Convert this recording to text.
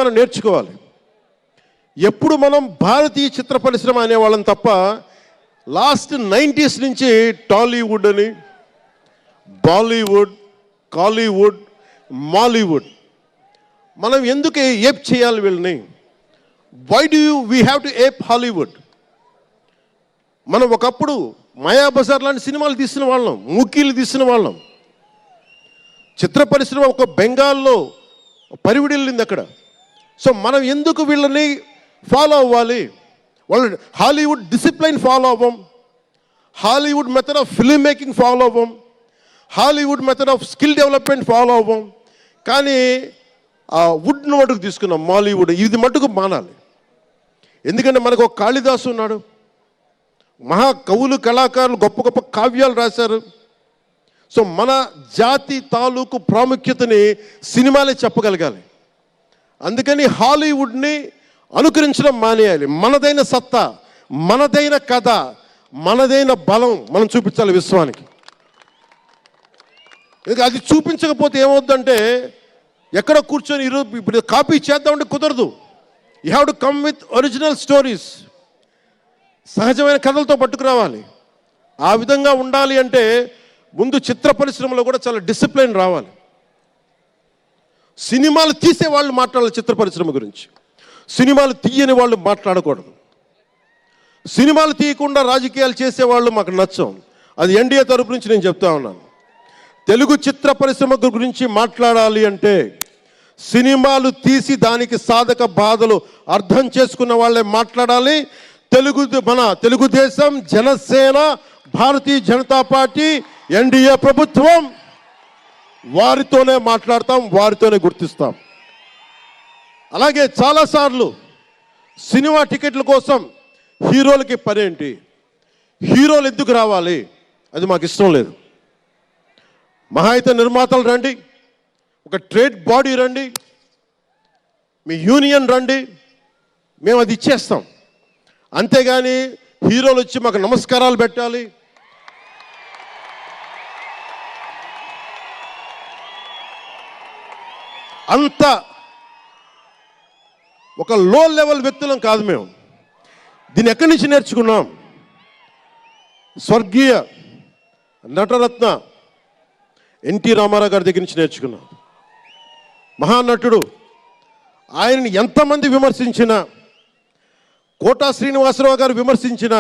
మనం నేర్చుకోవాలి. ఎప్పుడు మనం భారతీయ చిత్ర పరిశ్రమ అనేవాళ్ళం తప్ప లాస్ట్ 90s నుంచి టాలీవుడ్ అని, బాలీవుడ్, కాలీవుడ్, మాలీవుడ్ మనం ఎందుకు ఏప్ చేయాలి వీళ్ళని? Why do we have to ape Hollywood? మనం ఒకప్పుడు మాయాబజార్ లాంటి సినిమాలు తీసిన వాళ్ళం, మూకీలు తీసిన వాళ్ళం. చిత్ర పరిశ్రమ ఒక బెంగాల్లో పరివిడిల్లింది అక్కడ. సో మనం ఎందుకు వీళ్ళని ఫాలో అవ్వాలి? వాళ్ళు హాలీవుడ్ డిసిప్లైన్ ఫాలో అవ్వం, Hollywood method of film making follow అవ్వం, Hollywood method of skill development follow అవ్వం. కానీ ఆ వుడ్ను మటుకు తీసుకున్నాం, మాలీవుడ్. ఇది మటుకు మానాలి. ఎందుకంటే మనకు ఒక కాళిదాసు ఉన్నాడు, మహా కవులు, కళాకారులు గొప్ప గొప్ప కావ్యాలు రాశారు. సో మన జాతి తాలూకు ప్రాముఖ్యతని సినిమాలే చెప్పగలగాలి. అందుకని హాలీవుడ్ని అనుకరించడం మానేయాలి. మనదైన సత్తా, మనదైన కథ, మనదైన బలం మనం చూపించాలి విశ్వానికి. అది చూపించకపోతే ఏమవుద్దంటే ఎక్కడ కూర్చొని ఈరోజు ఇప్పుడు కాపీ చేద్దామంటే కుదరదు. You have to come with original stories. సహజమైన కథలతో పట్టుకురావాలి. ఆ విధంగా ఉండాలి అంటే ముందు చిత్ర పరిశ్రమలో కూడా చాలా డిసిప్లిన్ రావాలి. సినిమాలు తీసే వాళ్ళు మాట్లాడాలి చిత్ర పరిశ్రమ గురించి, సినిమాలు తీయని వాళ్ళు మాట్లాడకూడదు. సినిమాలు తీయకుండా రాజకీయాలు చేసేవాళ్ళు మాకు నచ్చం. అది ఎన్డీఏ తరపు నుంచి నేను చెప్తా ఉన్నాను. తెలుగు చిత్ర పరిశ్రమ గురించి మాట్లాడాలి అంటే సినిమాలు తీసి దానికి సాధక బాధలు అర్థం చేసుకున్న వాళ్ళే మాట్లాడాలి. మన తెలుగుదేశం, జనసేన, భారతీయ జనతా పార్టీ, ఎన్డీఏ ప్రభుత్వం వారితోనే మాట్లాడతాం, వారితోనే గుర్తిస్తాం. అలాగే చాలాసార్లు సినిమా టికెట్ల కోసం హీరోలకి పనేంటి, హీరోలు ఎందుకు రావాలి, అది మాకు ఇష్టం లేదు. మహా అయితే నిర్మాతలు రండి, ఒక ట్రేడ్ బాడీ రండి, మీ యూనియన్ రండి, మేము అది ఇచ్చేస్తాం. అంతేగాని హీరోలు వచ్చి మాకు నమస్కారాలు పెట్టాలి, అంత ఒక లో లెవెల్ వ్యక్తులం కాదు మేము. దీన్ని ఎక్కడి నుంచి నేర్చుకున్నాం? స్వర్గీయ నటరత్న ఎన్టీ రామారావు గారి దగ్గర నుంచి నేర్చుకున్నాం. మహానటుడు. ఆయనని ఎంతమంది విమర్శించినా, కోటా శ్రీనివాసరావు గారు విమర్శించినా